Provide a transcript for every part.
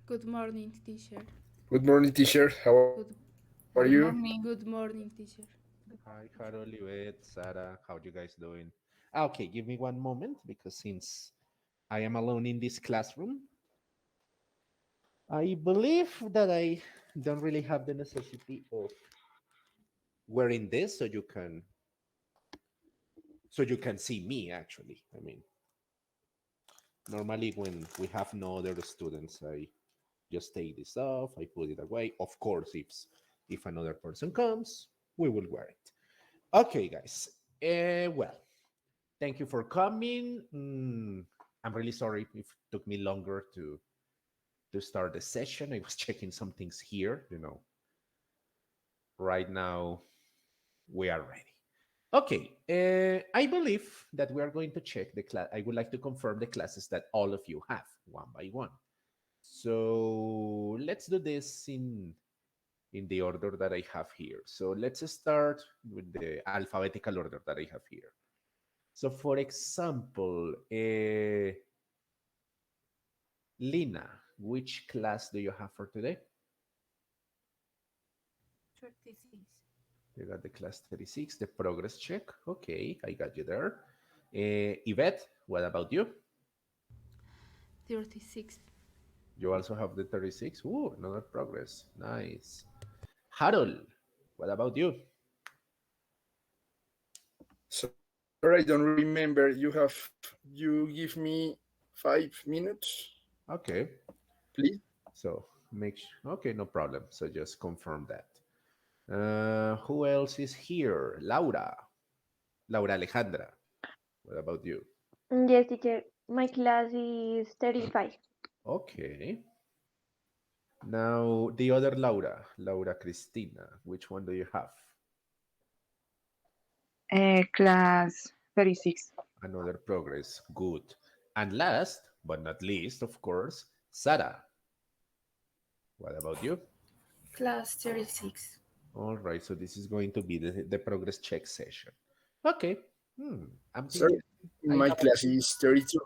Good morning, teacher. Good morning, teacher. How are Good, you? Good morning. good morning, teacher. Hi, Harold, Yvette, Sarah, how you guys doing? Okay, give me one moment because since I am alone in this classroom, I believe that I don't really have the necessity of wearing this so you can see me actually. I mean, normally when we have no other students, I just take this off, I put it away. Of course, if another person comes, we will wear it. Okay, guys. Well, thank you for coming. I'm really sorry if it took me longer to start the session. I was checking some things here. Right now we are ready. Okay, I believe that we are going to check the class. I would like to confirm the classes that all of you have one by one. So let's do this in the order that I have here. So let's start with the alphabetical order that I have here. So, for example, Lina, which class do you have for today? 36. You got the class 36, the progress check. Okay, I got you there. Yvette, what about you? 36. You also have the 36. Ooh, another progress. Nice. Harold, what about you? Sir, I don't remember. You give me 5 minutes, Okay, please. so okay, no problem. So just confirm that. Who else is here? Laura Alejandra, what about you? Yes, teacher. My class is 35. Okay. Now, the other Laura, Laura Cristina, which one do you have? Class 36. Another progress. Good. And last but not least, of course, Sarah. What about you? Class 36. All right. So this is going to be the progress check session. Okay. I'm Sir, thinking I my have class is 32.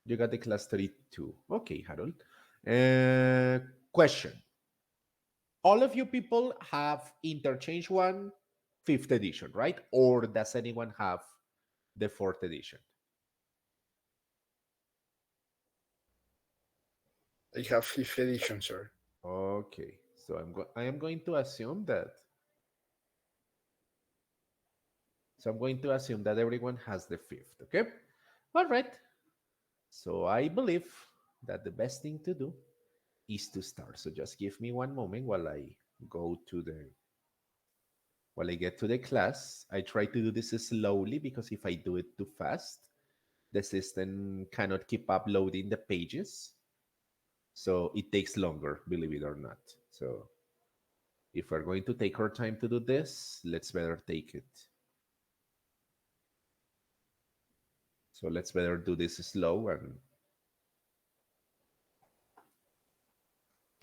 you got the class 32. Okay, Harold. Uh, Question. All of you people have interchange one fifth edition, right? Or does anyone have the fourth edition? I have 5th edition, sir. Okay, so I am going to assume that everyone has the fifth. Okay, all right. So I believe that the best thing to do is to start. So just give me one moment go to the while I get to the class. I try to do this slowly because if I do it too fast, the system cannot keep uploading the pages. So it takes longer, believe it or not. So if we're going to take our time to do this, let's better take it. So let's better do this slow and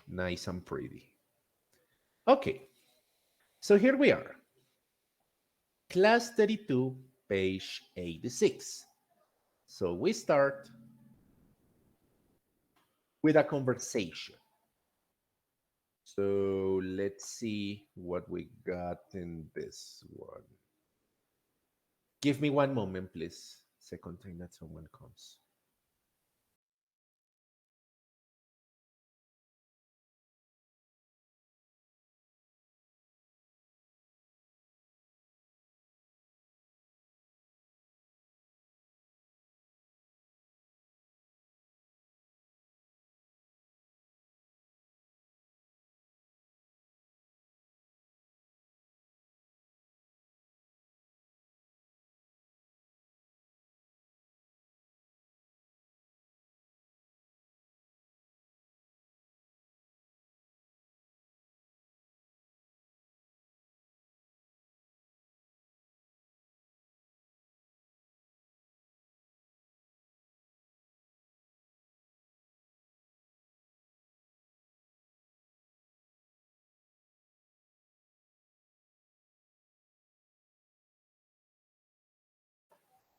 nice and pretty. Okay, so here we are. Class 32, page 86. So we start with a conversation. So let's see what we got in this one. Give me one moment, please. Second time that someone comes.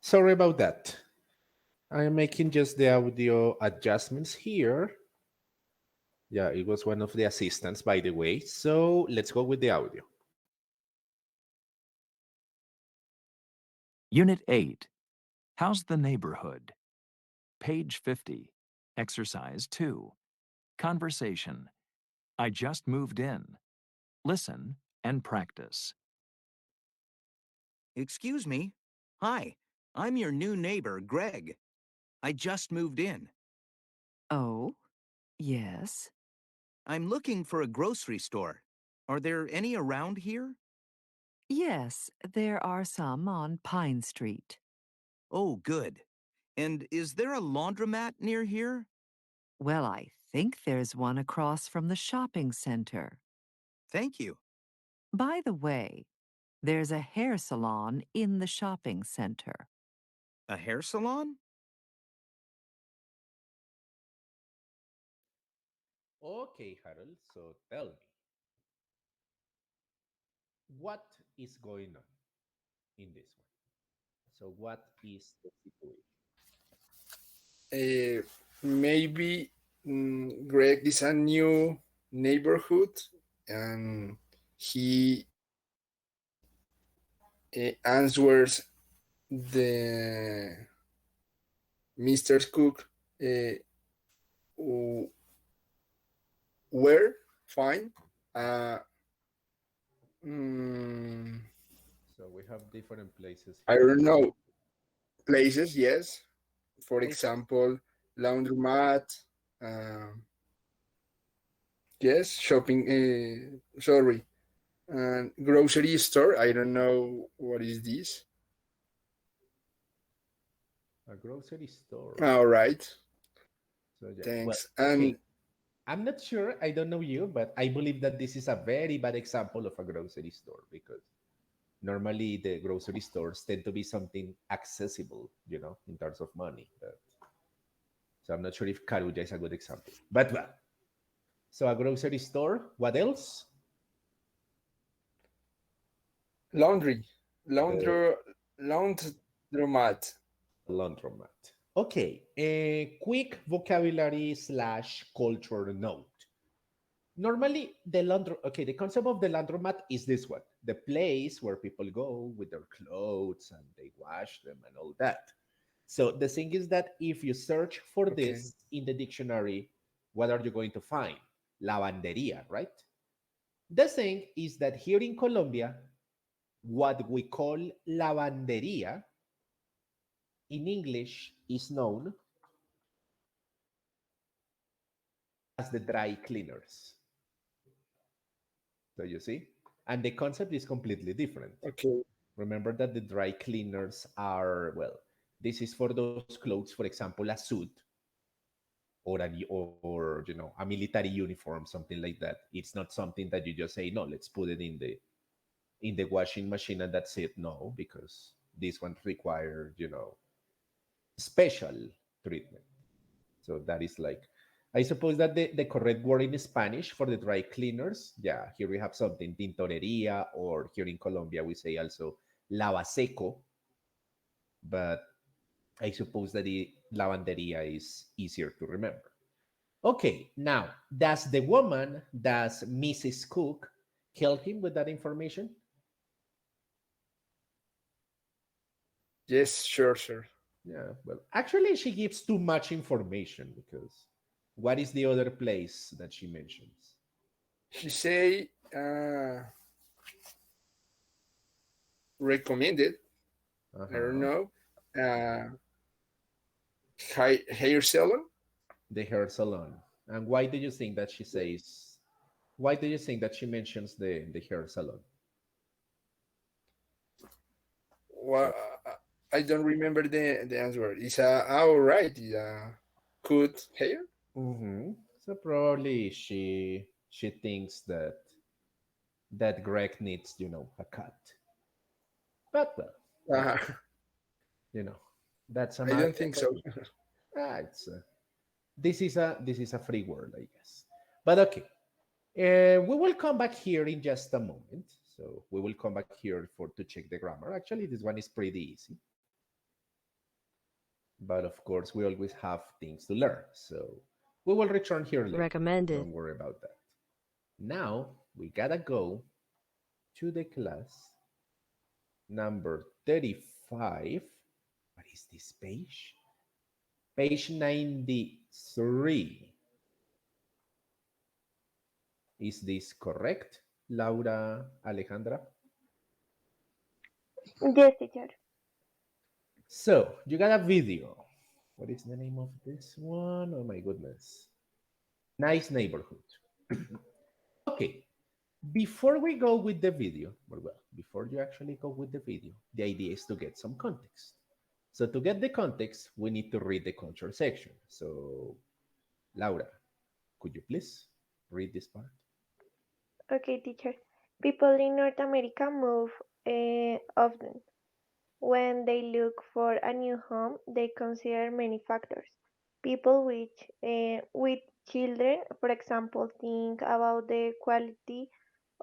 Sorry about that. I am making just the audio adjustments here. Yeah, it was one of the assistants, by the way. So let's go with the audio. Unit 8. How's the neighborhood? Page 50. Exercise 2. Conversation. I just moved in. Listen and practice. Excuse me. Hi, I'm your new neighbor, Greg. I just moved in. Oh, yes. I'm looking for a grocery store. Are there any around here? Yes, there are some on Pine Street. Oh, good. And is there a laundromat near here? Well, I think there's one across from the shopping center. Thank you. By the way, there's a hair salon in the shopping center. A hair salon? Okay, Harold. So tell me, what is going on in this one? So, what is the situation? Maybe Greg is a new neighborhood and he answers the Mr. Cook where fine. Mm, So we have different places I here. don't know. Places, yes. For Places. example, laundromat. Yes, shopping. Sorry, and grocery store. I don't know what is this. A grocery store. All right, So yeah. thanks. Well, okay. And I'm not sure. I don't know you, but I believe that this is a very bad example of a grocery store because normally the grocery stores tend to be something accessible, in terms of money. So I'm not sure if Karuja is a good example. But well, so a grocery store. What else? laundromat. Laundromat. Okay. A quick vocabulary / culture note. Normally, the concept of the laundromat is this one: the place where people go with their clothes and they wash them and all that. So the thing is that if you search for Okay. this in the dictionary, what are you going to find? Lavanderia, right? The thing is that here in Colombia, what we call lavanderia in English is known as the dry cleaners. So you see? And the concept is completely different. Okay. Remember that the dry cleaners are, well, this is for those clothes, for example, a suit or a military uniform, something like that. It's not something that you just say, no, let's put it in the washing machine and that's it. No, because this one require, special treatment. So that is like, I suppose that the correct word in Spanish for the dry cleaners, yeah, here we have something, tintorería, or here in Colombia we say also lavaseco, but I suppose that the lavanderia is easier to remember. Okay, now, does Mrs. Cook help him with that information? Yes, sure. Yeah, well, actually, she gives too much information because what is the other place that she mentions? She say recommended. I don't know. Hair salon. The hair salon. And why do you think that she says? Why do you think that she mentions the hair salon? Well, I don't remember the answer. It's all right. Good hair. Mm-hmm. So probably she thinks that Greg needs, a cut. But well, that's I don't think so. It's this is a free word, I guess. But okay, we will come back here in just a moment. So we will come back here to check the grammar. Actually, this one is pretty easy. But of course, we always have things to learn. So We will return here later. Recommended. Don't worry about that. Now we gotta go to the class number 35. What is this page? Page 93. Is this correct, Laura Alejandra? Yes, teacher. So you got a video. What is the name of this one? Oh my goodness. Nice neighborhood. Okay. Before we go with the video, well, before you actually go with the video, the idea is to get some context. So to get the context, we need to read the culture section. So, Laura, could you please read this part? Okay, teacher. People in North America move often. When they look for a new home, they consider many factors. People with children, for example, think about the quality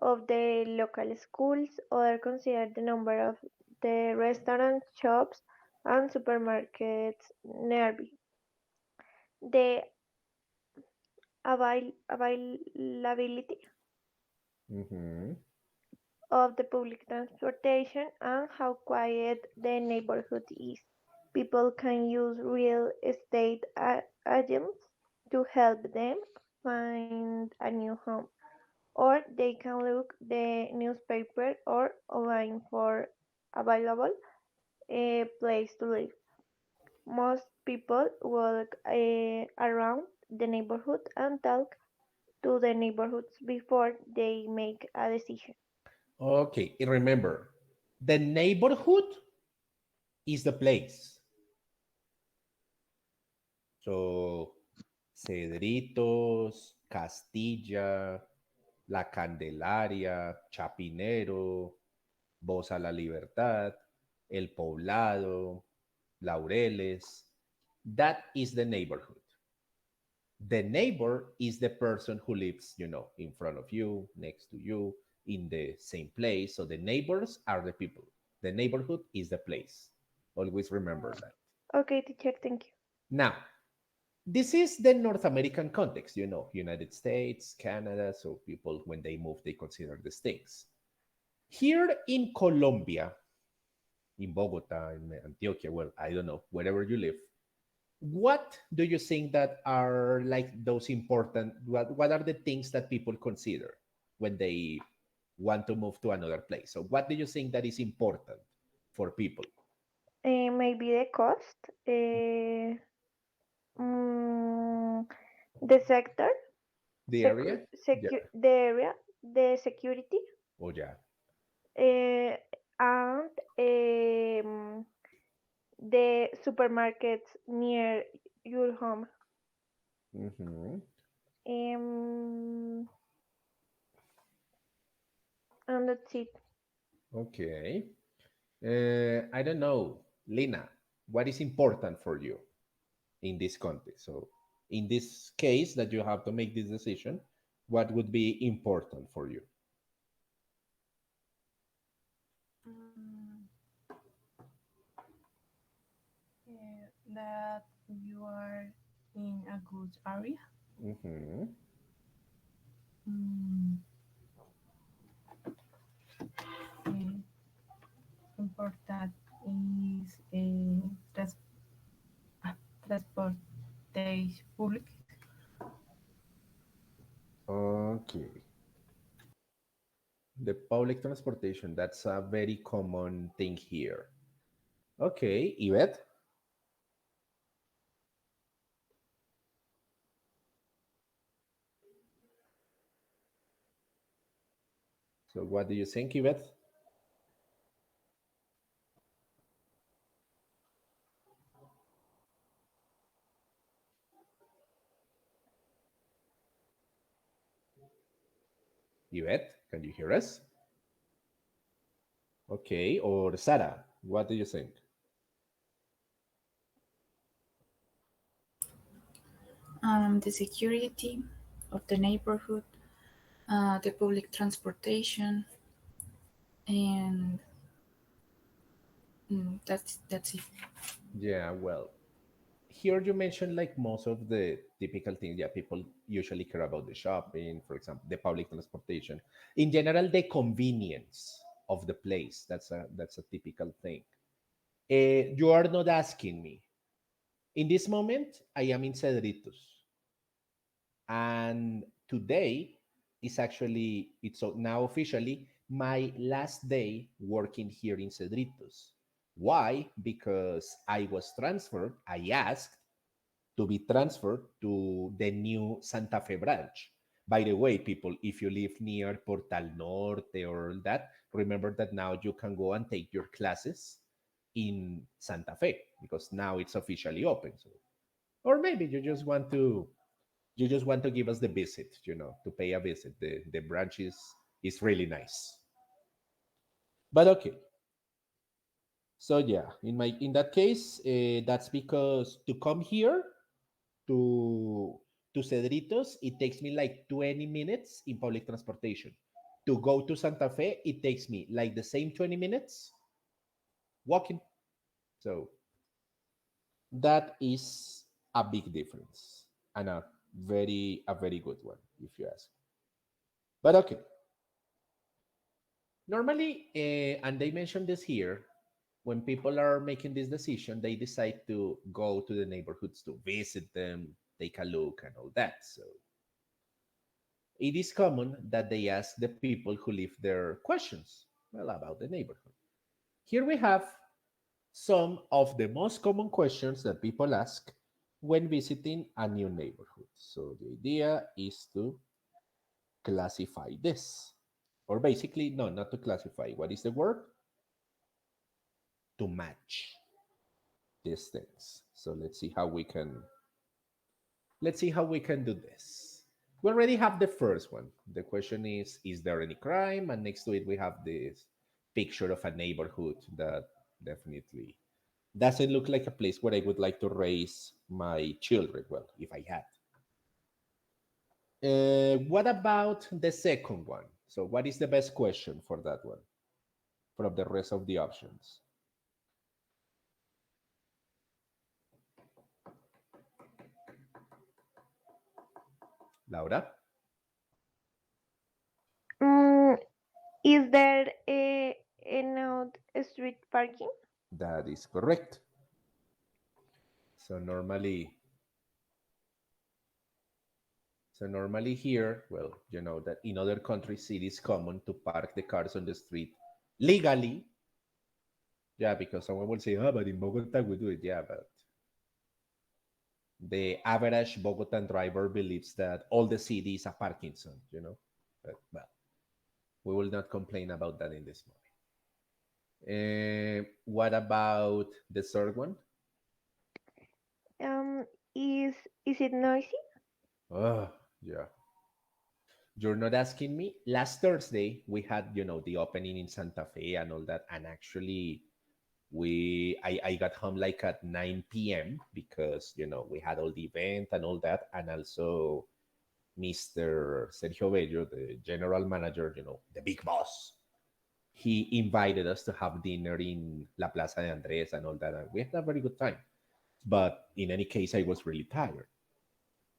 of the local schools, or consider the number of the restaurants, shops, and supermarkets nearby. The availability Mm-hmm. of the public transportation and how quiet the neighborhood is. People can use real estate agents to help them find a new home, or they can look the newspaper or online for available a place to live. Most people walk around the neighborhood and talk to the neighborhoods before they make a decision. Okay, and remember, the neighborhood is the place. So, Cedritos, Castilla, La Candelaria, Chapinero, Voz a la Libertad, El Poblado, Laureles. That is the neighborhood. The neighbor is the person who lives, in front of you, next to you, in the same place. So the neighbors are the people. The neighborhood is the place. Always remember that. Okay, teacher, thank you. Now, this is the North American context, United States, Canada. So people, when they move, they consider these things. Here in Colombia, in Bogota, in Antioquia, well, I don't know, wherever you live, what do you think that are like those important, what are the things that people consider when they want to move to another place? So what do you think that is important for people? Maybe the cost, the sector, The area? the area, the security, Oh, yeah. And the supermarkets near your home. Mm-hmm. And that's it. Okay. I don't know, Lina, what is important for you in this context? So in this case that you have to make this decision, what would be important for you? That you are in a good area. Mm-hmm. Important is transportation public. Okay. The public transportation, that's a very common thing here. Okay, Yvette? So what do you think, Yvette? Yvette, can you hear us? Okay, or Sarah, what do you think? The security of the neighborhood, the public transportation, and that's it. Yeah, well, here you mentioned like most of the typical things. Yeah, people usually care about the shopping, for example, the public transportation. In general, the convenience of the place. That's a typical thing. You are not asking me. In this moment, I am in Cedritos, and today is actually now officially my last day working here in Cedritos. Why? Because I was transferred. I asked to be transferred to the new Santa Fe branch. By the way, people, if you live near Portal Norte or that, remember that now you can go and take your classes in Santa Fe because now it's officially open. So, or maybe you just want to give us the visit, to pay a visit. The branch is really nice. But okay. So yeah, in that case, that's because to come here to to Cedritos, it takes me like 20 minutes in public transportation. To go to Santa Fe, it takes me like the same 20 minutes walking. So that is a big difference and a very good one, if you ask. But okay, normally, and they mentioned this here, when people are making this decision, they decide to go to the neighborhoods to visit them, take a look, and all that. So it is common that they ask the people who live there questions, well, about the neighborhood. Here we have some of the most common questions that people ask when visiting a new neighborhood. So the idea is to classify this, or basically, no, not to classify. What is the word? To match these things. So let's see how we can do this. We already have the first one. The question is there any crime? And next to it, we have this picture of a neighborhood that definitely doesn't look like a place where I would like to raise my children. Well, if I had. What about the second one? So, what is the best question for that one from the rest of the options? Laura? Mm, is there enough street parking? That is correct. So normally here, well, you know that in other countries it is common to park the cars on the street legally. Yeah, because someone will say, oh, but in Bogota we do it. Yeah, but the average Bogotan driver believes that all the city is a parking zone. But, well, we will not complain about that in this moment. What about the third one? Is it noisy? Oh, yeah. You're not asking me. Last Thursday, we had, the opening in Santa Fe and all that. And actually, I got home like at 9 p.m. because, we had all the event and all that. And also, Mr. Sergio Bello, the general manager, the big boss, he invited us to have dinner in La Plaza de Andres and all that. And we had a very good time. But in any case, I was really tired.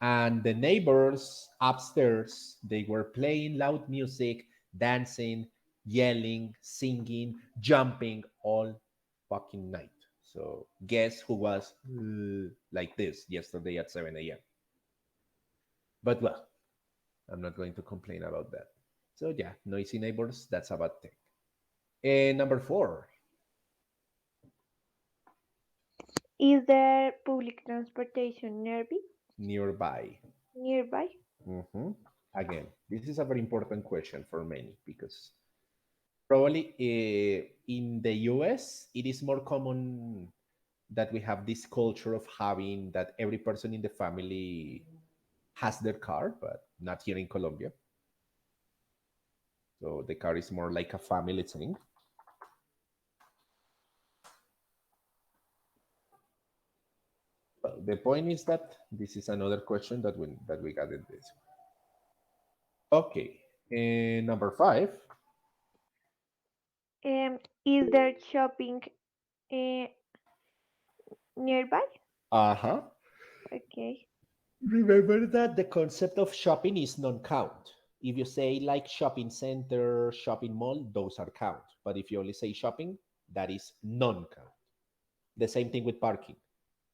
And the neighbors upstairs, they were playing loud music, dancing, yelling, singing, jumping all fucking night. So guess who was like this yesterday at 7 a.m. But well, I'm not going to complain about that. So yeah, noisy neighbors, that's a bad thing. And number 4. Is there public transportation Nearby. nearby? Again, this is a very important question for many because probably in the US, it is more common that we have this culture of having that every person in the family has their car, but not here in Colombia. So the car is more like a family thing. Well, the point is that this is another question that we got in this. Okay, and number 5. Is there shopping nearby? Uh-huh. Okay. Remember that the concept of shopping is non-count. If you say like shopping center, shopping mall, those are count. But if you only say shopping, that is non-count. The same thing with parking.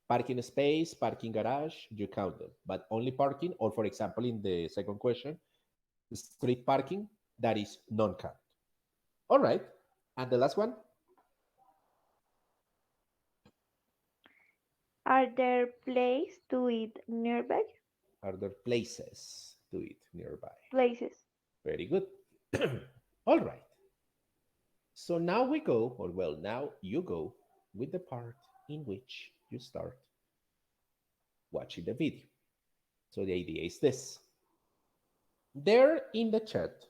Parking space, parking garage, you count them. But only parking, or for example, in the second question, street parking, that is non-count. All right. And the last one? Are there places to eat nearby? Are there places to eat nearby? Places. Very good. All right. So now we go, or well, now you go with the part in which you start watching the video. So the idea is this. There in the chat,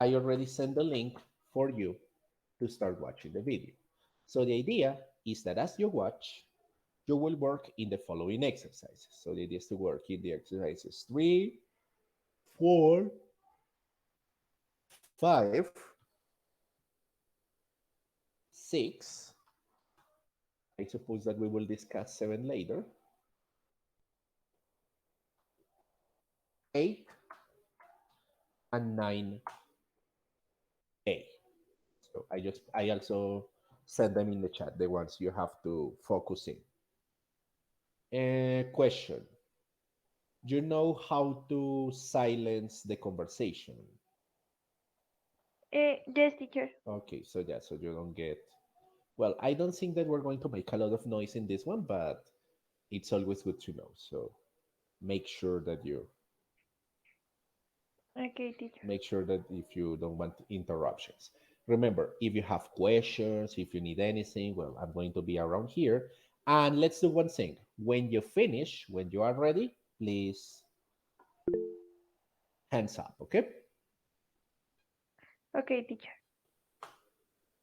I already sent the link for you to start watching the video. So the idea is that as you watch, you will work in the following exercises. So the idea is to work in the exercises 3, 4, 5, 6. I suppose that we will discuss 7 later. 8 and 9A. So I also send them in the chat, the ones you have to focus in. Question. You know how to silence the conversation? Yes, teacher. Okay, so yeah, so you don't get, well, I don't think that we're going to make a lot of noise in this one, but it's always good to know. So make sure that you Okay, teacher. make sure that if you don't want interruptions. Remember, if you have questions, if you need anything, well, I'm going to be around here. And let's do one thing. When you finish, when you are ready, please hands up, okay? Okay, teacher.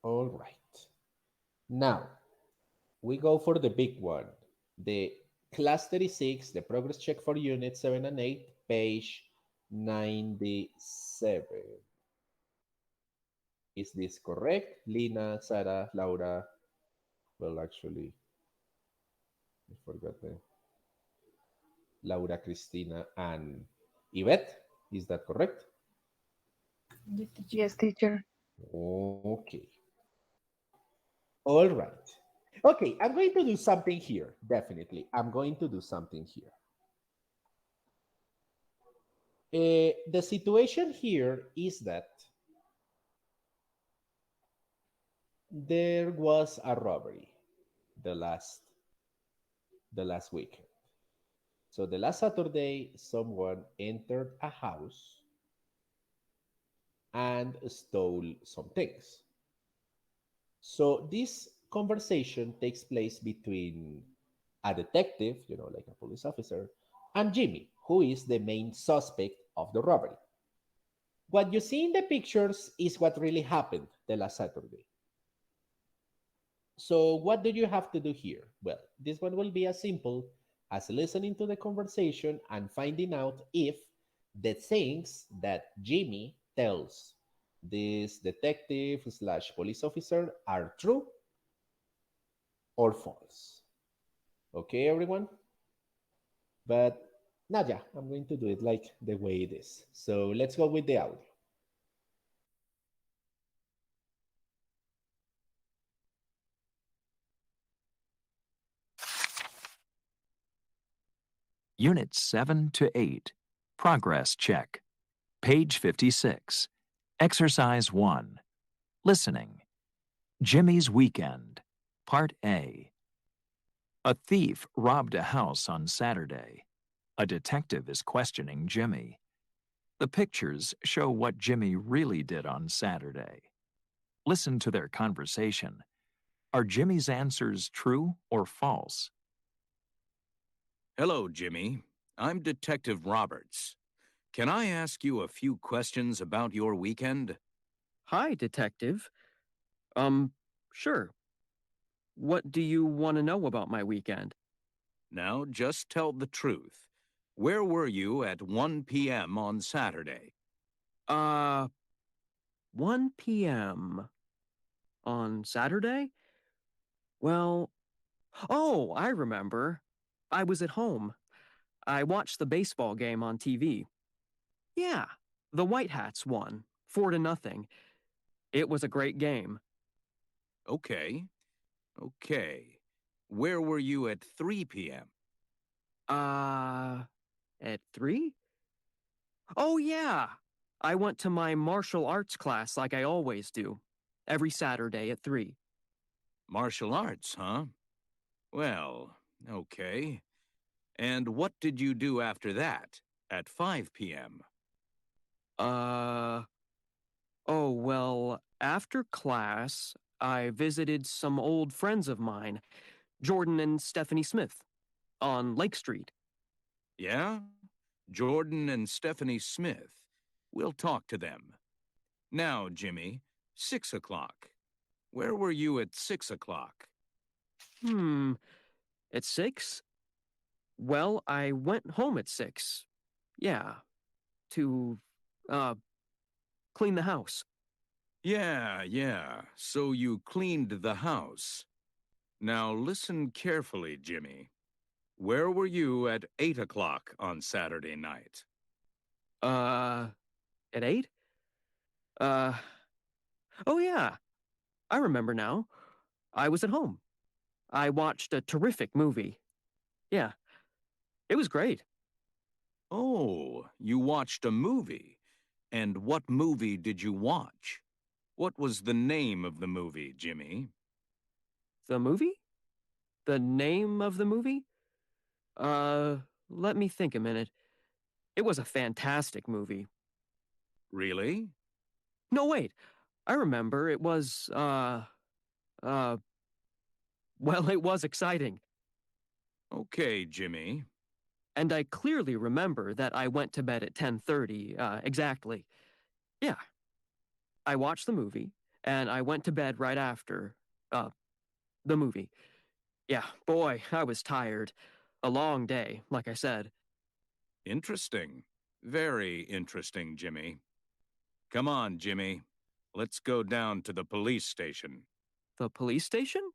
All right. Now, we go for the big one. The class 36, the progress check for unit 7 and 8, page 97. Is this correct? Lina, Sarah, Laura? Well, actually, I forgot the Laura, Cristina, and Yvette. Is that correct? Yes, teacher. Okay. All right. Okay, I'm going to do something here. Definitely. I'm going to do something here. The situation here is that there was a robbery the last weekend. So the last Saturday, someone entered a house and stole some things. So this conversation takes place between a detective, you know, like a police officer, and Jimmy, who is the main suspect of the robbery. What you see in the pictures is what really happened the last Saturday. So what do you have to do here? Well, this one will be as simple as listening to the conversation and finding out if the things that Jimmy tells this detective slash police officer are true or false. Okay, everyone? But Nadia, I'm going to do it like the way it is. So let's go with the audio. Units 7 to 8. Progress check. Page 56. Exercise 1. Listening. Jimmy's Weekend. Part A. A thief robbed a house on Saturday. A detective is questioning Jimmy. The pictures show what Jimmy really did on Saturday. Listen to their conversation. Are Jimmy's answers true or false? Hello, Jimmy. I'm Detective Roberts. Can I ask you a few questions about your weekend? Hi, Detective. Sure. What do you want to know about my weekend? Now, just tell the truth. Where were you at 1 p.m. on Saturday? 1 p.m. on Saturday? Well, Oh, I remember. I was at home. I watched the baseball game on TV. Yeah, the White Hats won, 4-0. It was a great game. Okay. Okay. Where were you at 3 p.m.? At 3? Oh, yeah. I went to my martial arts class like I always do, every Saturday at 3. Martial arts, huh? Well, okay. And what did you do after that, at 5 p.m.? Oh, well, after class, I visited some old friends of mine, Jordan and Stephanie Smith, on Lake Street. Yeah? Jordan and Stephanie Smith. We'll talk to them. Now, Jimmy, 6 o'clock. Where were you at 6 o'clock? At 6? Well, I went home at 6. Yeah, to, clean the house. Yeah. So you cleaned the house. Now listen carefully, Jimmy. Where were you at 8 o'clock on Saturday night? At 8? Oh yeah, I remember now. I was at home. I watched a terrific movie. Yeah, it was great. Oh, you watched a movie. And what movie did you watch? What was the name of the movie, Jimmy? The movie? The name of the movie? Let me think a minute. It was a fantastic movie. Really? No, wait. I remember. It was, well, it was exciting. Okay, Jimmy. And I clearly remember that I went to bed at 10:30, exactly. Yeah. I watched the movie, and I went to bed right after, the movie. Yeah, boy, I was tired. A long day, like I said. Interesting. Very interesting, Jimmy. Come on, Jimmy. Let's go down to the police station. The police station?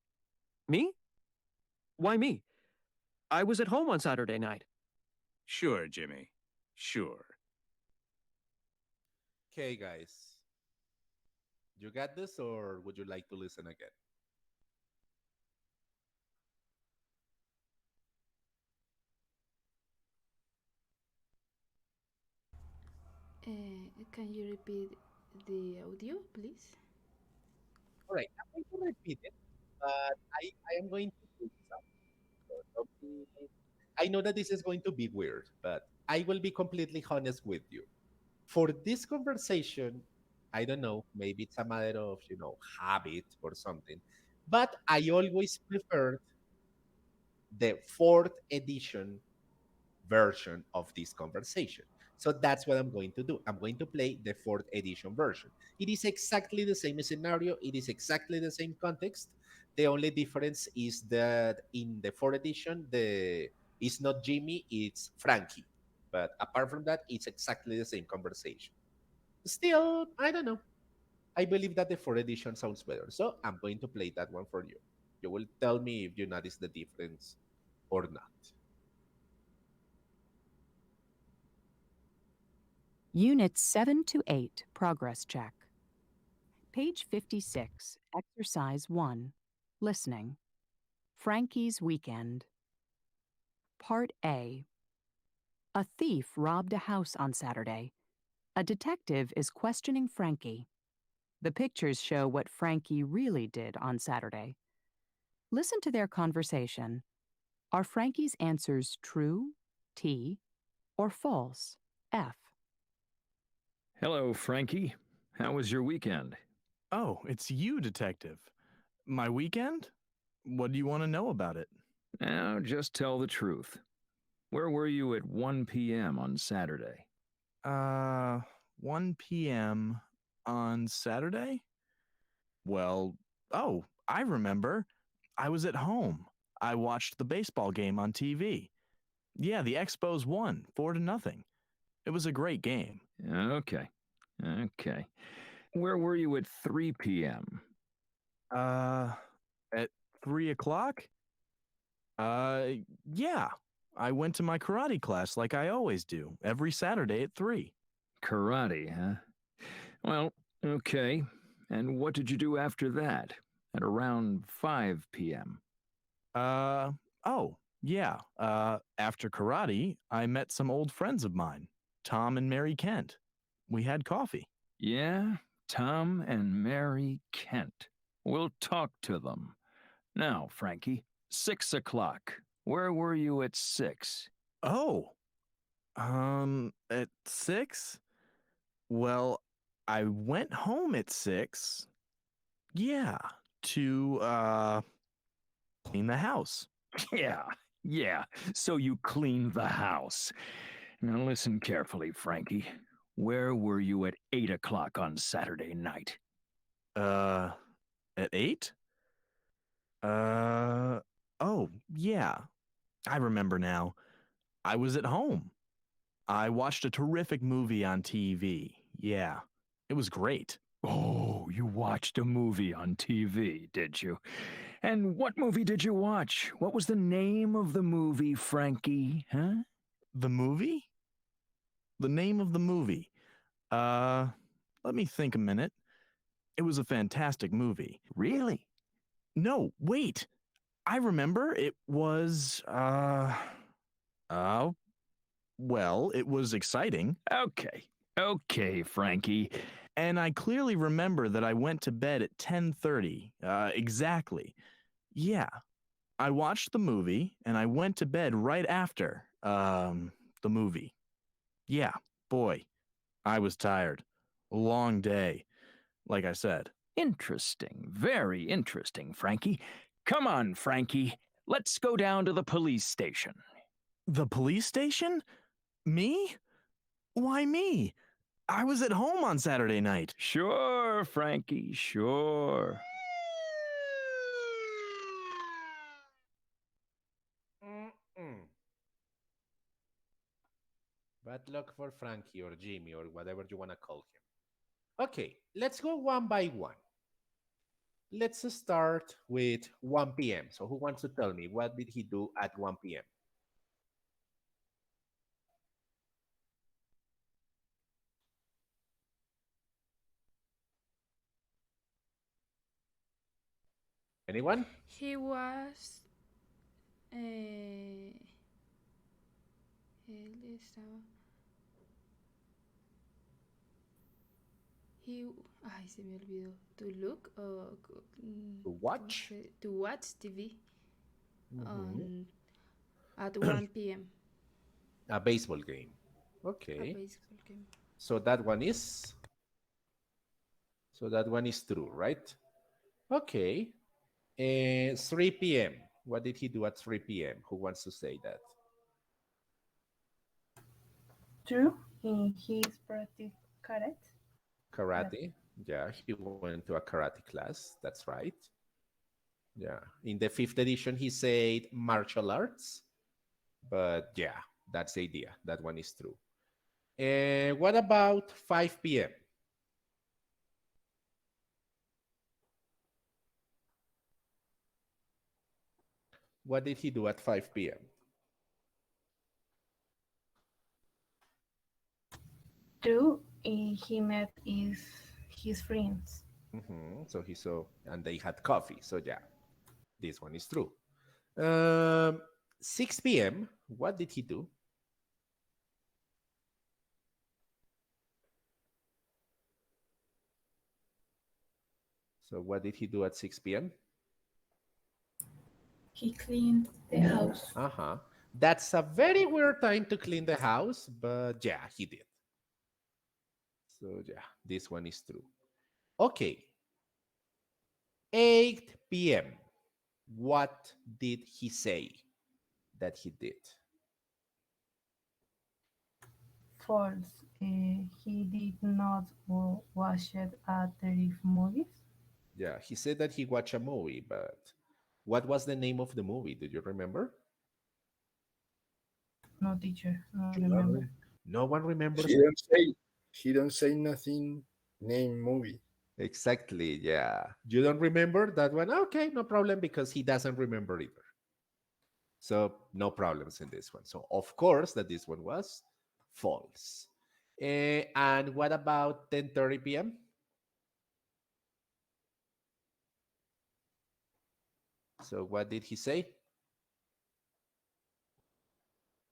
Me? Why me? I was at home on Saturday night. Sure, Jimmy. Sure. Okay, guys. You got this, or would you like to listen again? Can you repeat the audio, please? All right, I'm going to repeat it, but I am going to do something. I know that this is going to be weird, but I will be completely honest with you. For this conversation, I don't know, maybe it's a matter of, habit or something, but I always preferred the fourth edition version of this conversation. So that's what I'm going to do. I'm going to play the fourth edition version. It is exactly the same scenario. It is exactly the same context. The only difference is that in the fourth edition, it's not Jimmy, it's Frankie. But apart from that, it's exactly the same conversation. Still, I don't know. I believe that the fourth edition sounds better. So I'm going to play that one for you. You will tell me if you notice the difference or not. Units 7 to 8, progress check. Page 56, exercise 1, listening. Frankie's weekend. Part A. A thief robbed a house on Saturday. A detective is questioning Frankie. The pictures show what Frankie really did on Saturday. Listen to their conversation. Are Frankie's answers true, T, or false, F? Hello, Frankie. How was your weekend? Oh, it's you, Detective. My weekend? What do you want to know about it? Now, just tell the truth. Where were you at 1 p.m. on Saturday? 1 p.m. on Saturday? Well, oh, I remember. I was at home. I watched the baseball game on TV. Yeah, the Expos won 4-0. It was a great game. Okay. Where were you at 3 p.m.? At 3 o'clock? Yeah. I went to my karate class like I always do, every Saturday at 3. Karate, huh? Well, okay. And what did you do after that? At around 5 p.m. Oh, yeah. After karate, I met some old friends of mine, Tom and Mary Kent. We had coffee. Yeah, Tom and Mary Kent. We'll talk to them. Now, Frankie, 6 o'clock. Where were you at 6? Oh, at 6? Well, I went home at 6. Yeah, to, clean the house. Yeah. So you cleaned the house. Now listen carefully, Frankie. Where were you at 8 o'clock on Saturday night? At 8? Oh, yeah. I remember now. I was at home. I watched a terrific movie on TV. Yeah, it was great. Oh, you watched a movie on TV, did you? And what movie did you watch? What was the name of the movie, Frankie? Huh? The movie? The name of the movie? Let me think a minute. It was a fantastic movie. Really? No, wait. I remember. It was, well, it was exciting. Okay, Frankie. And I clearly remember that I went to bed at 10:30. Exactly. Yeah. I watched the movie and I went to bed right after, the movie. Yeah, boy, I was tired. A long day, like I said. Interesting. Very interesting, Frankie. Come on, Frankie. Let's go down to the police station. The police station? Me? Why me? I was at home on Saturday night. Sure, Frankie, sure. Bad luck for Frankie or Jimmy or whatever you want to call him. Okay, let's go one by one. Let's start with 1 p.m. So who wants to tell me what did he do at 1 p.m.? Anyone? He was. Él estaba. Ay, se me olvidó. To look or. To watch? To watch TV Mhm. at 1 p.m. A baseball game. A Okay. baseball game. So that one is. So that one is true, right? Okay. 3 p.m. What did he do at 3 p.m.? Who wants to say that? True. He's practiced karate. Karate. Yeah, he went to a karate class. That's right. Yeah. In the 5th edition, he said martial arts. But yeah, that's the idea. That one is true. What about 5 p.m.? What did he do at 5 p.m.? True. He met his friends. So he saw, and they had coffee. So yeah, this one is true. 6 p.m. What did he do? So what did he do at 6 p.m.? He cleaned the house. That's a very weird time to clean the house, but yeah, he did. So yeah, this one is true. Okay. 8 p.m. What did he say that he did? False. He did not watch it at the movies. Yeah, he said that he watched a movie, but what was the name of the movie? Do you remember? No, teacher. No remember. No one remembers. He don't say nothing. Name movie. Exactly. Yeah. You don't remember that one? Okay, no problem, because he doesn't remember either. So no problems in this one. So of course that this one was false. And what about 10:30 p.m.? So what did he say?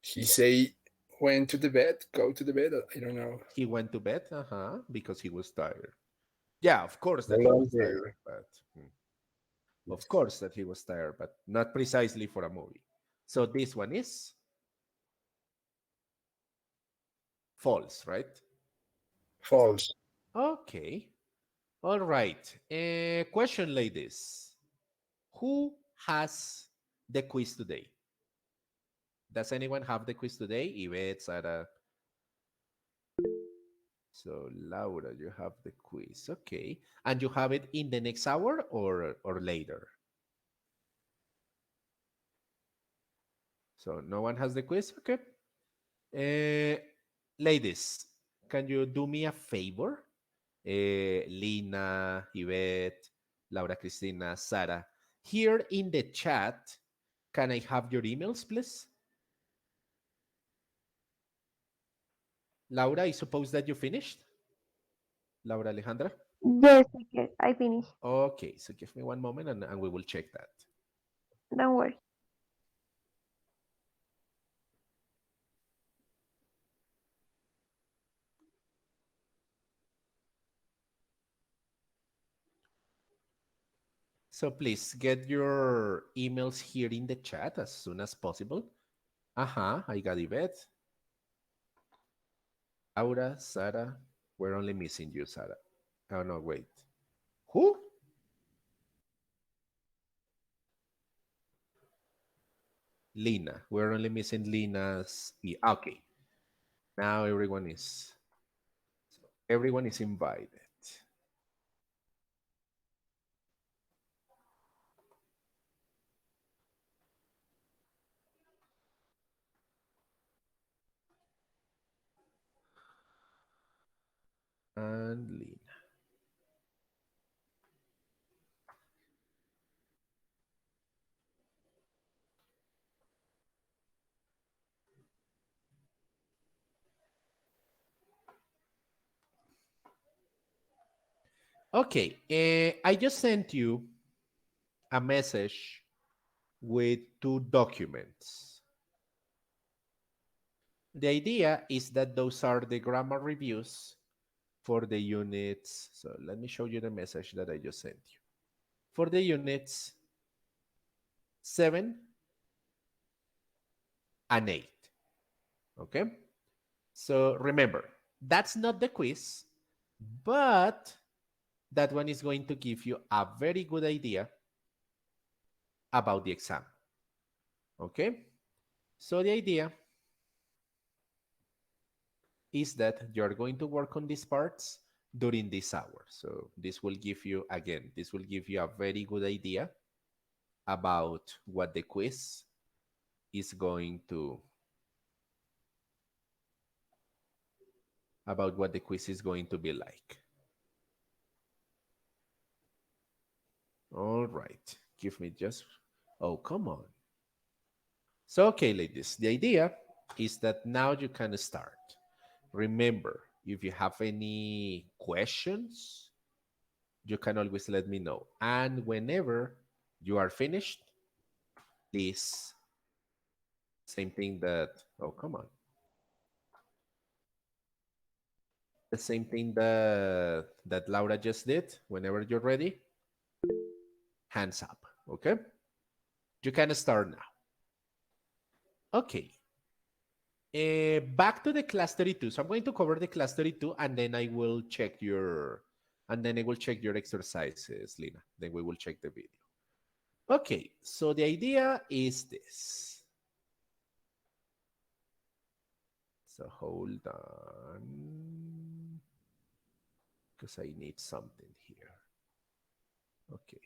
He say went to the bed, go to the bed. I don't know. He went to bed, because he was tired. Yeah, of course that A he long was day. tired, but of course that he was tired, but not precisely for a movie. So this one is false, right? False. Okay. All right. Question like this. Who has the quiz today? Does anyone have the quiz today? Yvette, Sarah. So Laura, you have the quiz. Okay. And you have it in the next hour or later? So no one has the quiz? Okay. Ladies, can you do me a favor? Lina, Yvette, Laura Cristina, Sarah. Here in the chat, can I have your emails, please? Laura, I suppose that you finished? Laura Alejandra? Yes, I finished. Okay, so give me one moment and we will check that. Don't worry. So please get your emails here in the chat as soon as possible. I got Yvette. Laura, Sarah. We're only missing you, Sarah. Oh, no, wait. Who? Lina. We're only missing Lina's. Okay. Now everyone is invited. And Lina. Okay, I just sent you a message with 2 documents. The idea is that those are the grammar reviews for the units. So let me show you the message that I just sent you. For the units 7 and 8. Okay? So remember, that's not the quiz, but that one is going to give you a very good idea about the exam. Okay? So the idea is that you're going to work on these parts during this hour. So this will give you, again, this will give you a very good idea about what the quiz is going to, be like. All right, give me just, oh, come on. So, okay, ladies, the idea is that now you can start. Remember, if you have any questions, you can always let me know. And whenever you are finished, please, same thing that, oh, come on. The same thing that Laura just did. Whenever you're ready, hands up, okay? You can start now. Okay. Back to the class 32. So I'm going to cover the class 32 and then I will check your exercises, Lina. Then we will check the video. Okay, so the idea is this. So hold on, because I need something here. Okay.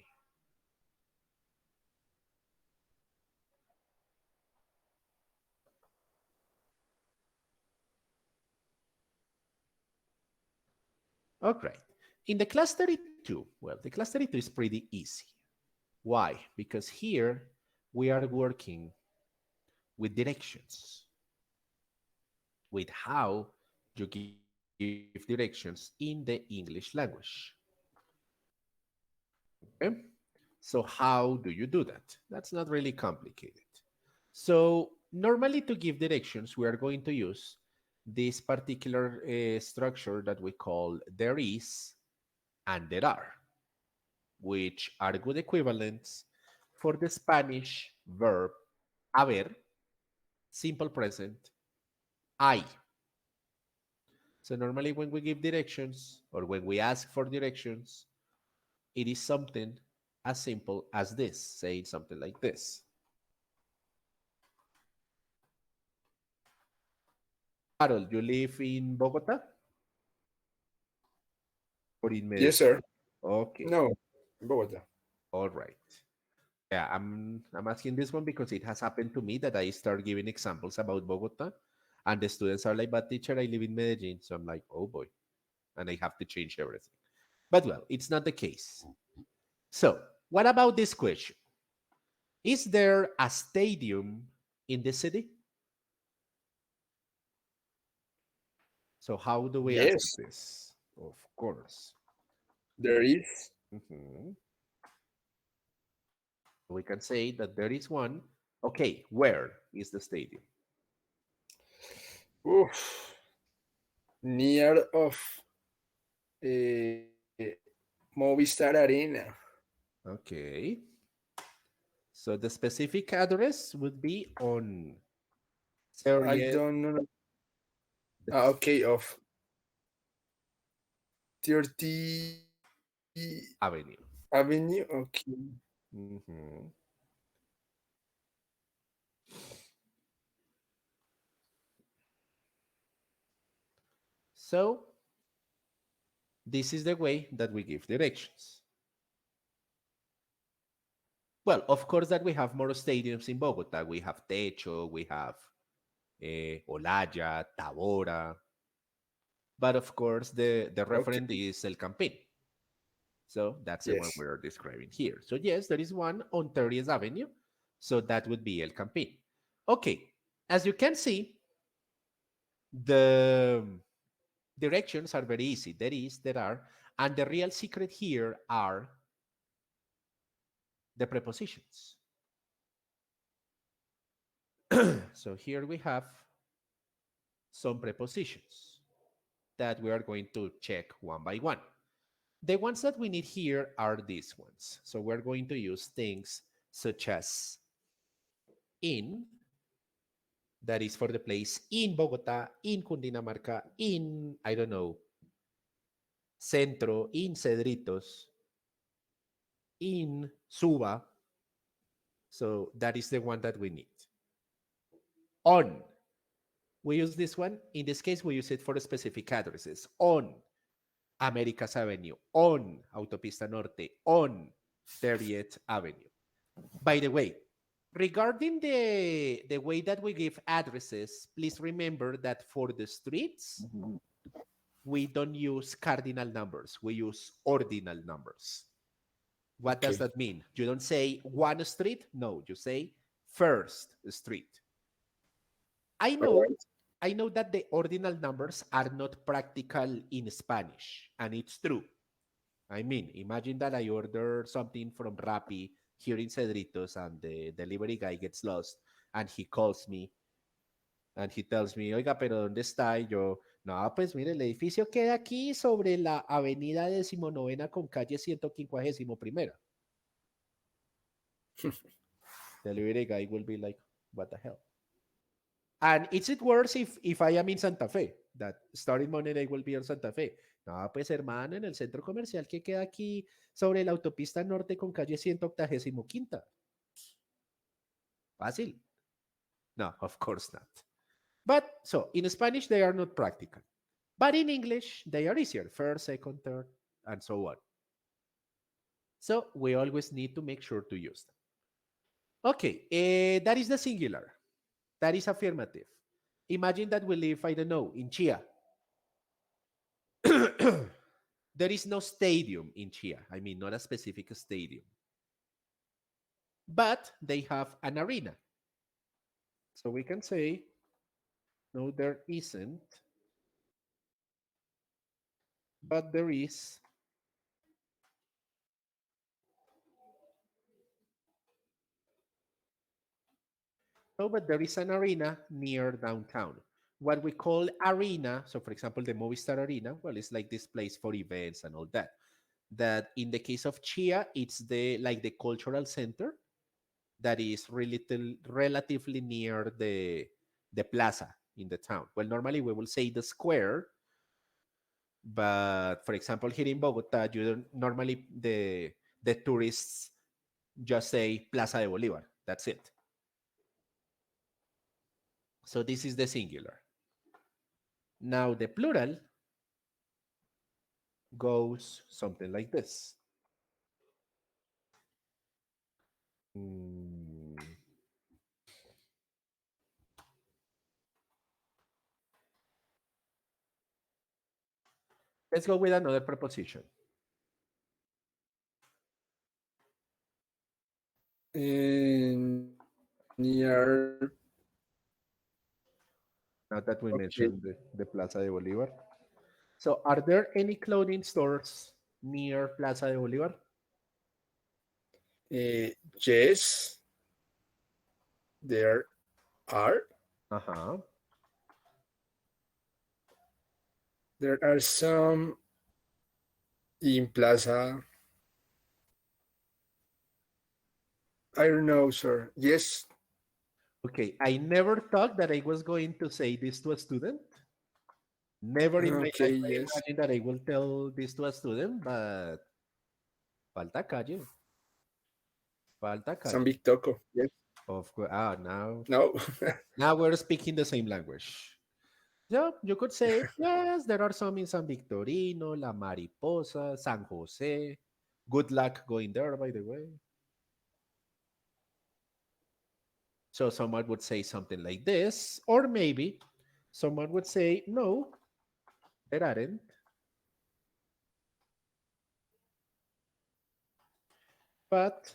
All right. In the class 32, well, the class 32 is pretty easy. Why? Because here we are working with directions, with how you give directions in the English language. Okay? So how do you do that? That's not really complicated. So normally to give directions, we are going to use this particular structure that we call there is and there are, which are good equivalents for the Spanish verb haber, simple present, I. So normally when we give directions or when we ask for directions, it is something as simple as this, saying something like this. Harold, you live in Bogota? Or in Medellin? Yes, sir. Okay. No, Bogota. All right. Yeah, I'm asking this one because it has happened to me that I start giving examples about Bogota, and the students are like, "But teacher, I live in Medellin," so I'm like, "Oh boy," and I have to change everything. But well, it's not the case. So, what about this question? Is there a stadium in the city? So, how do we answer Yes, this? Of course. there is. Mhm. We can say that there is one. Okay, where is the stadium? Oof. Near of uh, Movistar Arena. Okay. So the specific address would be on I 30th don't know. Okay, of 30 Avenue. Avenue. Okay. Mhm. So this is the way that we give directions. Well, of course that we have more stadiums in Bogota. We have Techo, we have Olaya, Tabora. But of course the referent Okay. is El Campín. So that's the one Yes. we're describing here. So yes, there is one on 30th Avenue. So that would be El Campín. Okay, as you can see, the directions are very easy. There is, there are, and the real secret here are the prepositions. So here we have some prepositions that we are going to check one by one. The ones that we need here are these ones. So we're going to use things such as in, that is for the place in Bogota, in Cundinamarca, in, I don't know, Centro, in Cedritos, in Suba. So that is the one that we need. On. We use this one. In this case, we use it for specific addresses. On Americas Avenue, on Autopista Norte, on 30th Avenue. By the way, regarding the way that we give addresses, please remember that for the streets, we don't use cardinal numbers. We use ordinal numbers. What does Okay. that mean? You don't say one street. No, you say first street. I All know, right. I know that the ordinal numbers are not practical in Spanish, and it's true. I mean, imagine that I order something from Rappi here in Cedritos, and the delivery guy gets lost, and he calls me, and he tells me, oiga, pero ¿dónde está? Y yo, no, pues mire, el edificio queda aquí sobre la avenida 19ª con calle 151ª. Delivery guy will be like, what the hell? And is it worse if I am in Santa Fe? That starting Monday will be on Santa Fe. No, pues hermano, en el centro comercial que queda aquí sobre la autopista norte con calle 185ª. Fácil. No, of course not. But so in Spanish, they are not practical. But in English, they are easier. First, second, third, and so on. So we always need to make sure to use them. Okay, that is the singular. That is affirmative. Imagine that we live, I don't know, in Chia. There is no stadium in Chia. I mean, not a specific stadium. But they have an arena. So we can say, no, there isn't, but there is no, but there is an arena near downtown. What we call arena, so for example, the Movistar Arena, well, it's like this place for events and all that. That in the case of Chia, it's the like the cultural center that is relatively near the plaza in the town. Well, normally we will say the square, but for example, here in Bogota, you don't normally the tourists just say Plaza de Bolívar. That's it. So this is the singular. Now the plural goes something like this. Mm. Let's go with another preposition. Near. Now that we Okay. mentioned the Plaza de Bolívar. So are there any clothing stores near Plaza de Bolívar? Yes, there are. Uh-huh. There are some in Plaza. I don't know, sir. Yes. Okay, I never thought that I was going to say this to a student. Never in my Okay, life I yes. imagined that I will tell this to a student, but falta calle. Falta calle. San Victoco. Yes. Of course. Ah, now No. now we're speaking the same language. Yeah, you could say, yes, there are some in San Victorino, La Mariposa, San Jose. Good luck going there, by the way. So someone would say something like this, or maybe someone would say, no, there aren't. But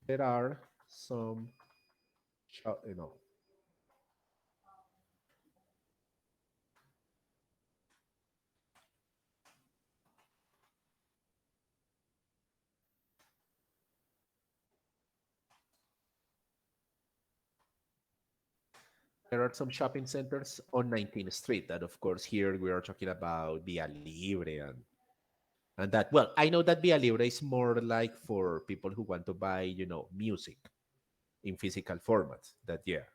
there are some, you know, there are some shopping centers on 19th Street that, of course, here we are talking about Via Libre and that. Well, I know that Via Libre is more like for people who want to buy, you know, music in physical format. That, yeah,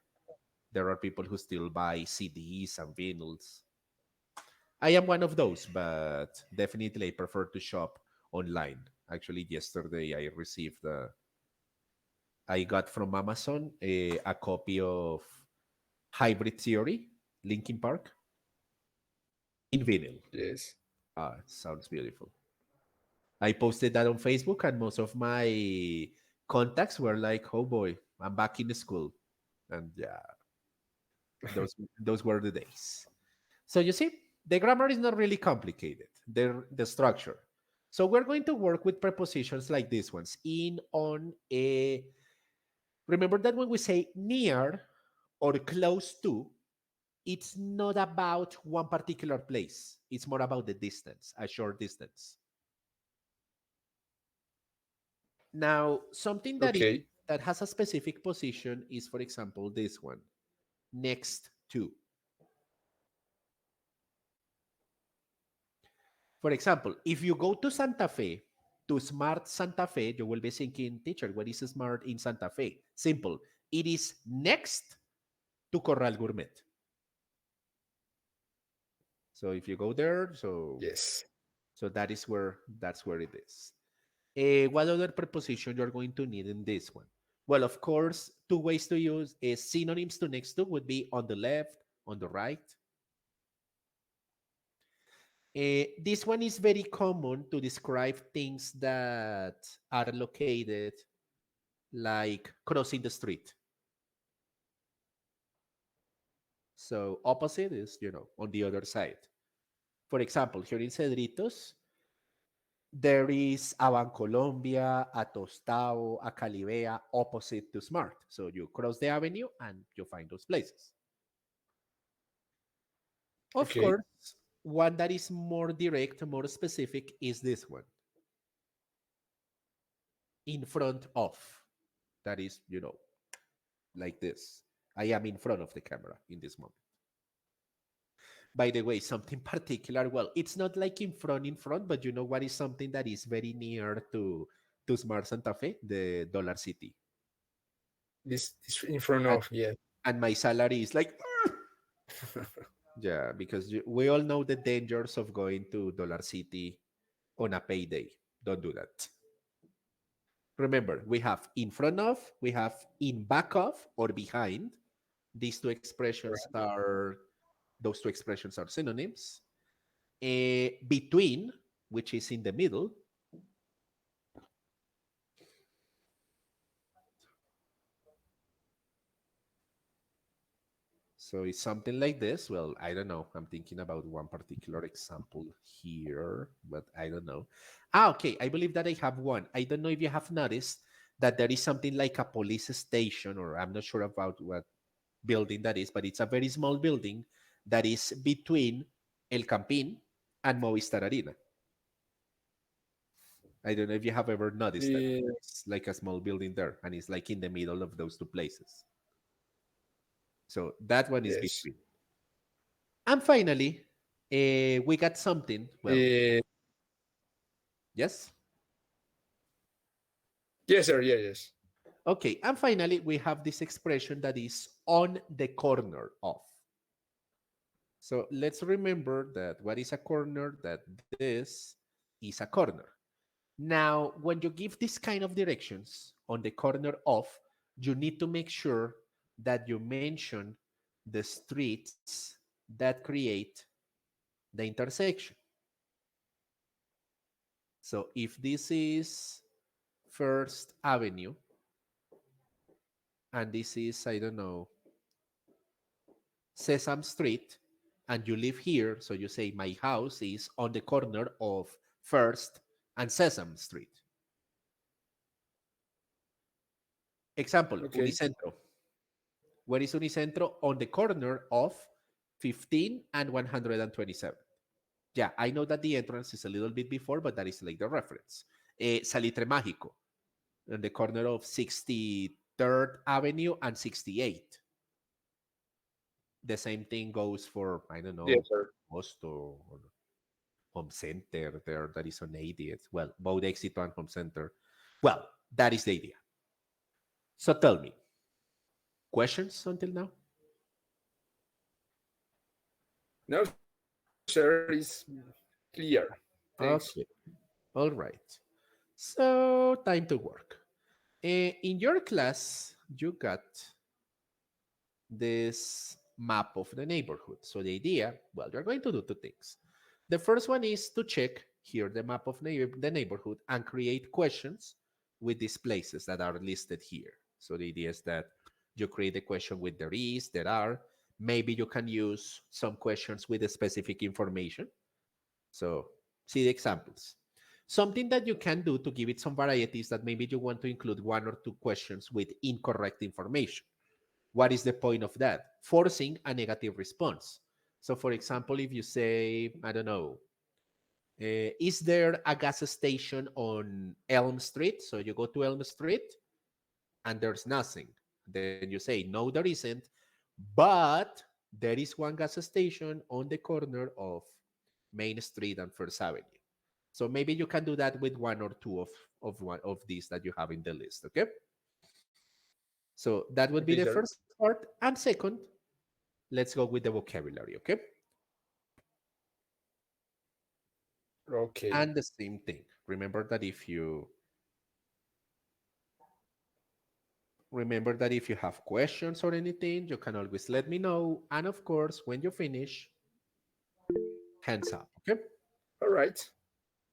there are people who still buy CDs and vinyls. I am one of those, but definitely I prefer to shop online. Actually, yesterday I received I got from Amazon a copy of Hybrid Theory, Linkin Park, in vinyl. Yes. Ah, it sounds beautiful. I posted that on Facebook, and most of my contacts were like, "Oh boy, I'm back in school," and yeah, those were the days. So you see, the grammar is not really complicated. The structure. So we're going to work with prepositions like these ones: in, on, a. Remember that when we say near or close to, it's not about one particular place. It's more about the distance, a short distance. Now, something Okay. that has a specific position is, for example, this one, next to. For example, if you go to Santa Fe, to Smart Santa Fe, you will be thinking, teacher, what is Smart in Santa Fe? Simple. It is next to Corral Gourmet. So if you go there, Yes. So that's where it is. What other preposition you're going to need in this one? Well, of course, two ways to use synonyms to next to would be on the left, on the right. This one is very common to describe things that are located like crossing the street. So opposite is, on the other side. For example, here in Cedritos, there is a Bancolombia, a Tostao, a Calibea opposite to Smart. So you cross the avenue and you find those places. Of Okay. course, one that is more direct, more specific is this one. In front of. That is, like this. I am in front of the camera in this moment. By the way, something particular, well, it's not like in front, but you know what is something that is very near to Smart Santa Fe? The Dollar City. This in front of, yeah. And my salary is like, yeah, because we all know the dangers of going to Dollar City on a payday. Don't do that. Remember, we have in front of, we have in back of or behind. These two expressions are, those two expressions are synonyms. Between, which is in the middle. So it's something like this. Well, I don't know. I'm thinking about one particular example here, but I don't know. Okay. I believe that I have one. I don't know if you have noticed that there is something like a police station, or I'm not sure about what building that is, but it's a very small building that is between El Campín and Movistar Arena. I don't know if you have ever noticed that. It's like a small building there, and it's like in the middle of those two places. So that one is between. And finally, we got something. Well, yes? Yes, sir. Yeah, yes. Okay. And finally, we have this expression that is on the corner of. So let's remember that what is a corner? That this is a corner. Now, when you give this kind of directions on the corner of, you need to make sure that you mention the streets that create the intersection. So if this is First Avenue, and this is, I don't know, Sesame Street, and you live here, so you say, my house is on the corner of First and Sesame Street. Example, Unicentro. Where is Unicentro? On the corner of 15 and 127. Yeah, I know that the entrance is a little bit before, but that is like the reference. Salitre Mágico, on the corner of 63rd Avenue and 68th. The same thing goes for, I don't know, Mosto or Home Center there, that is on 80th. Well, both Éxito and Home Center. Well, that is the idea. So tell me, questions until now? No, sir, it's clear. Thanks. Okay. All right. So time to work. In your class, you got this map of the neighborhood. So the idea, well, you're going to do two things. The first one is to check here the map of the neighborhood and create questions with these places that are listed here. So the idea is that you create a question with there is, there are. Maybe you can use some questions with a specific information. So see the examples. Something that you can do to give it some variety is that maybe you want to include one or two questions with incorrect information. What is the point of that? Forcing a negative response. So for example, if you say, I don't know, is there a gas station on Elm Street? So you go to Elm Street and there's nothing. Then you say, no, there isn't, but there is one gas station on the corner of Main Street and First Avenue. So maybe you can do that with one or two of one of these that you have in the list, okay? So that would be the first part. And second, let's go with the vocabulary, okay? Okay. And the same thing. Remember that if you have questions or anything, you can always let me know. And of course, when you finish, hands up, okay? All right.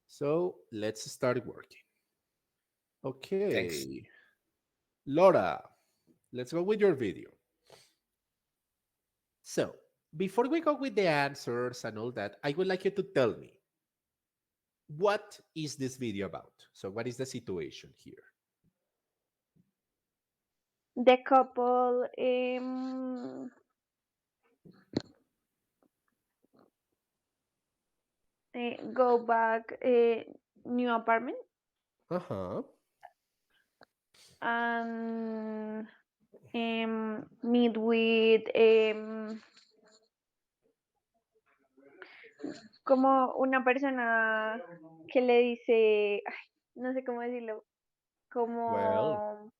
So let's start working. Okay. Thanks. Laura, let's go with your video. So before we go with the answers and all that, I would like you to tell me, what is this video about? So what is the situation here? The couple go back new apartment Uh-huh. and meet with como una persona que le dice, ay, no sé cómo decirlo, Well, como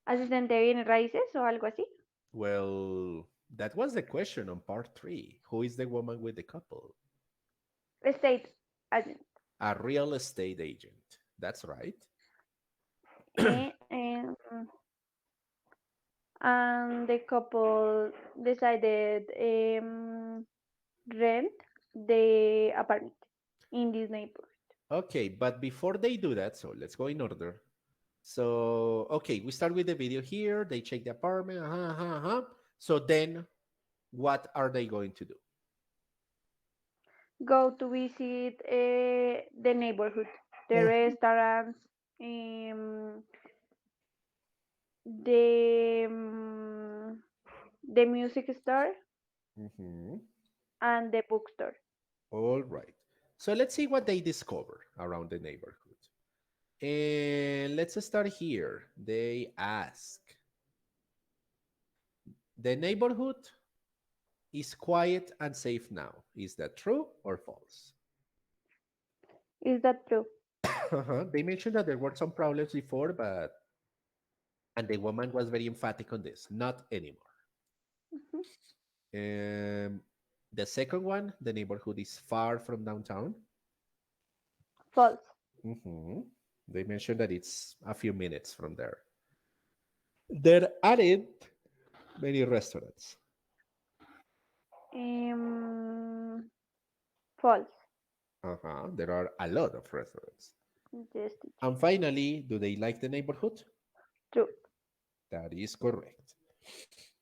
asistente de bienes raíces o algo así. well, that was the question on part 3. Who is the woman with the couple? Estate agent. A real estate agent. That's right. And the couple decided rent the apartment in this neighborhood. Okay, but before they do that, so let's go in order. So, okay, we start with the video here. They check the apartment. So then, what are they going to do? Go to visit the neighborhood, the restaurants, the music store, and the bookstore. All right. So let's see what they discover around the neighborhood. And let's start here. They ask, the neighborhood is quiet and safe now. Is that true or false? Is that true? They mentioned that there were some problems before, and the woman was very emphatic on this. Not anymore. The second one, the neighborhood is far from downtown. False. They mentioned that it's a few minutes from there. There aren't many restaurants. False. There are a lot of restaurants. Yes. And finally, do they like the neighborhood? True. That is correct.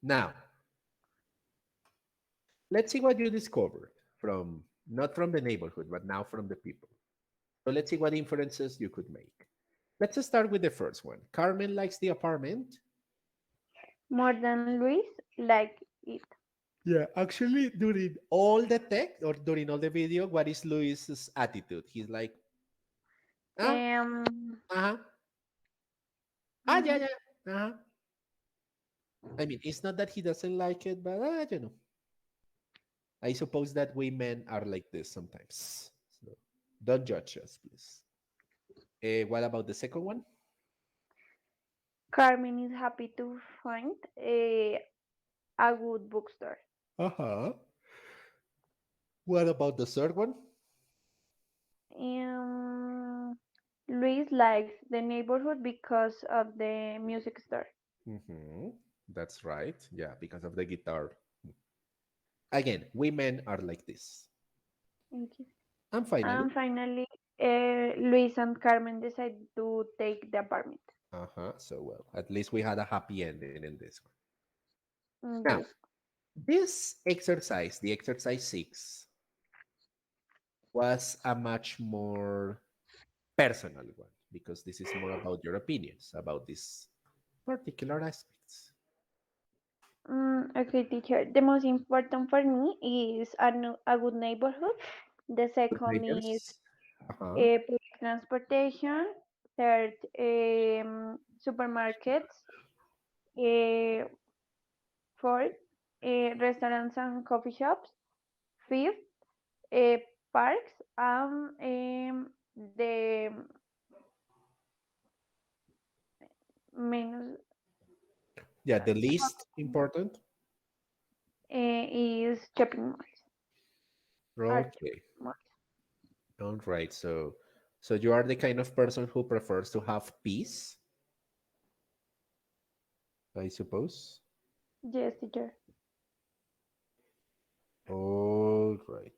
Now, let's see what you discovered from, not from the neighborhood, but now from the people. So let's see what inferences you could make. Let's start with the first one. Carmen likes the apartment. More than Luis like it. Yeah, actually, during all the text or during all the video, what is Luis's attitude? He's like, yeah. I mean, it's not that he doesn't like it, but you know. I suppose that we men are like this sometimes. So don't judge us, please. What about the second one? Carmen is happy to find a good bookstore. What about the third one? Luis likes the neighborhood because of the music store. That's right. Yeah, because of the guitar. Again, women are like this. Thank you. And finally, Luis and Carmen decide to take the apartment. So, well, at least we had a happy ending in this one. Yes. Now, this exercise, the exercise 6, was a much more personal one because this is more about your opinions about these particular aspects. Okay, teacher. The most important for me is a good neighborhood. The second is public transportation. Third, supermarkets. Fourth, restaurants and coffee shops. Fifth, parks. The the least important is shopping malls. Okay. All right. So you are the kind of person who prefers to have peace, I suppose. Yes, teacher. All right.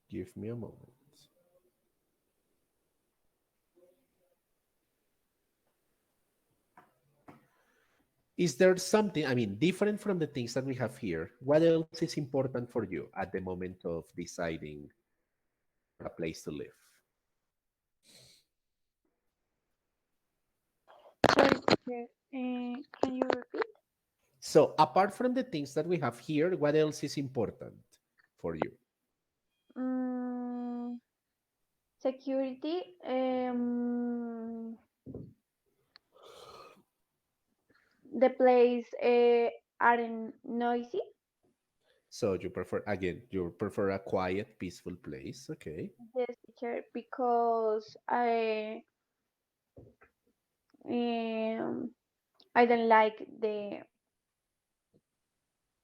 Give me a moment. Is there something, I mean, different from the things that we have here? What else is important for you at the moment of deciding a place to live? Sorry, teacher. Can you repeat? So, apart from the things that we have here, what else is important for you? Mm, security. The place aren't noisy. So, you prefer, again, you prefer a quiet, peaceful place. Okay. Yes, teacher, because um I don't like the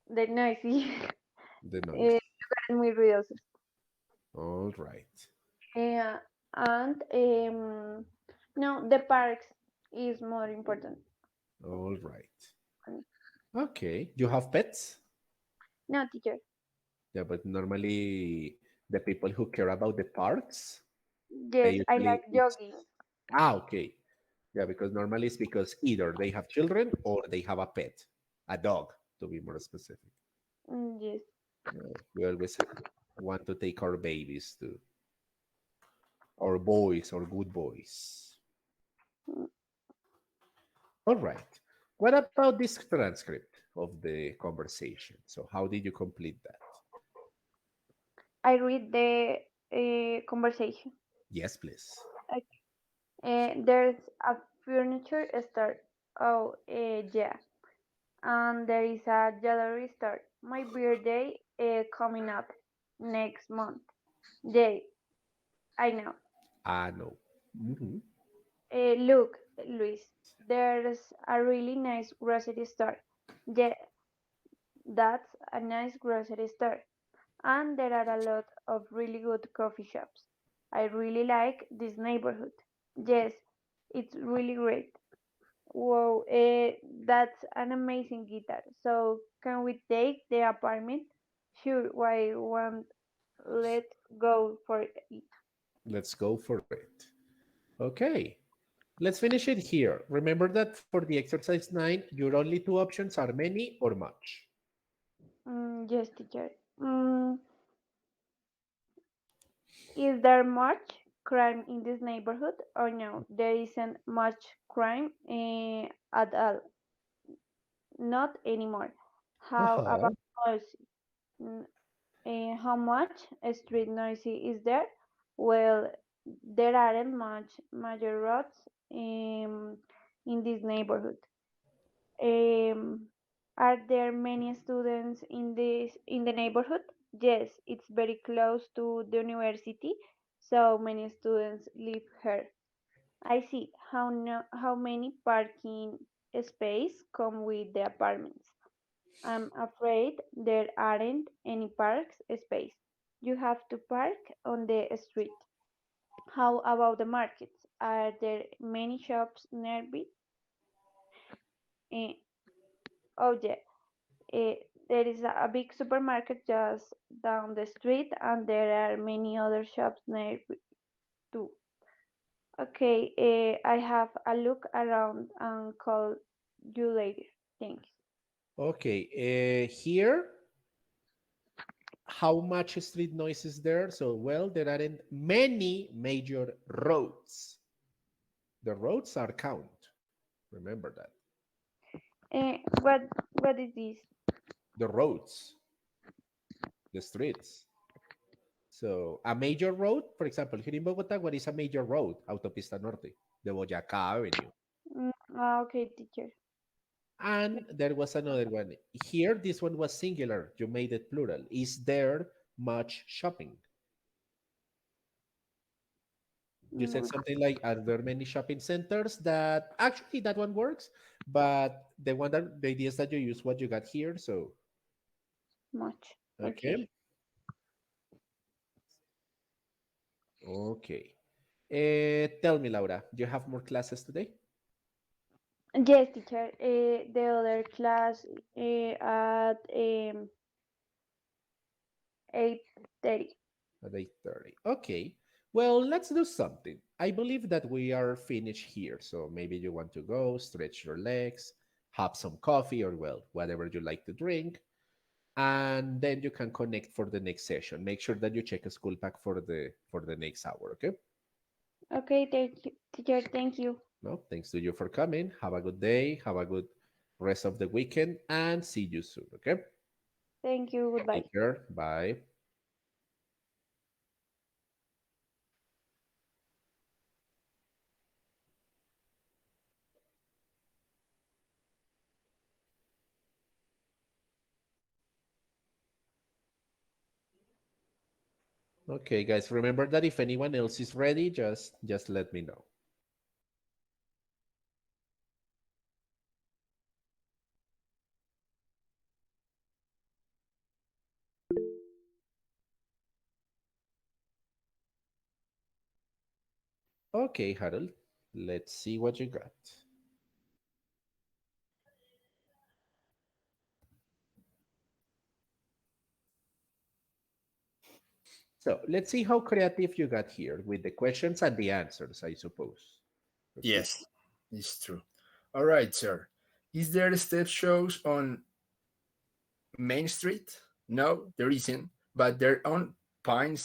noisy. The noise. Muy ruidosos. All right. Uh, and no, the parks is more important. All right. Okay. You have pets? No, teacher. Yeah, but normally the people who care about the parks, Yes, they I usually like it's jogging. okay. Yeah, because normally it's because either they have children or they have a pet, a dog, to be more specific. Yes. We always want to take our babies to our boys or good boys. All right. What about this transcript of the conversation? So how did you complete that? I read the conversation. Yes, please. Okay. There's a furniture store. Oh, yeah. And there is a jewelry store. My birthday coming up next month. Day, I know. No. Mhm. Look, Luis, there's a really nice grocery store. Yeah, that's a nice grocery store. And there are a lot of really good coffee shops. I really like this neighborhood. Yes, it's really great. Wow, that's an amazing guitar. So, can we take the apartment? Sure, why won't let's go for it? Let's go for it. Okay. Let's finish it here. Remember that for the exercise 9, your only two options are many or much. Yes, teacher. Mm, is there much crime in this neighborhood or no? There isn't much crime at all. Not anymore. How Uh-huh. about noise? Mm, how much street noise is there? Well, there aren't much major roads in this neighborhood. Um, are there many students in the neighborhood? Yes, it's very close to the university, so many students live here. I see. How many parking space come with the apartments? I'm afraid there aren't any parks space. You have to park on the street. How about the markets? Are there many shops nearby? Eh, oh yeah, Eh, there is a big supermarket just down the street, and there are many other shops near too. Okay, I have a look around and call you later. Thanks. Okay. Here, how much street noise is there? So, well, there aren't many major roads. The roads are count. Remember that. What is this? The roads, the streets. So, a major road, for example, here in Bogota, what is a major road? Autopista Norte, the Boyacá Avenue. Okay, teacher. And there was another one. Here, this one was singular. You made it plural. Is there much shopping? You said Mm, something like, are there many shopping centers? That actually that one works, but the idea is that you use what you got here. So, much. okay. Okay. Okay. Tell me, Laura, do you have more classes today? Yes, teacher. The other class at 8:30. At 8:30. Okay. Well, let's do something. I believe that we are finished here. So maybe you want to go, stretch your legs, have some coffee or, well, whatever you like to drink. And then you can connect for the next session. Make sure that you check a school pack for the next hour, okay? Okay, thank you, teacher. Thank you. No, thanks to you for coming. Have a good day. Have a good rest of the weekend and see you soon, okay? Thank you. Goodbye. Take care. Bye. Okay, guys, remember that if anyone else is ready, just let me know. Okay, Harold, let's see what you got. So let's see how creative you got here with the questions and the answers, I suppose. Okay. Yes, it's true. All right, sir. Is there step shows on Main Street? No, there isn't, but they're on Pine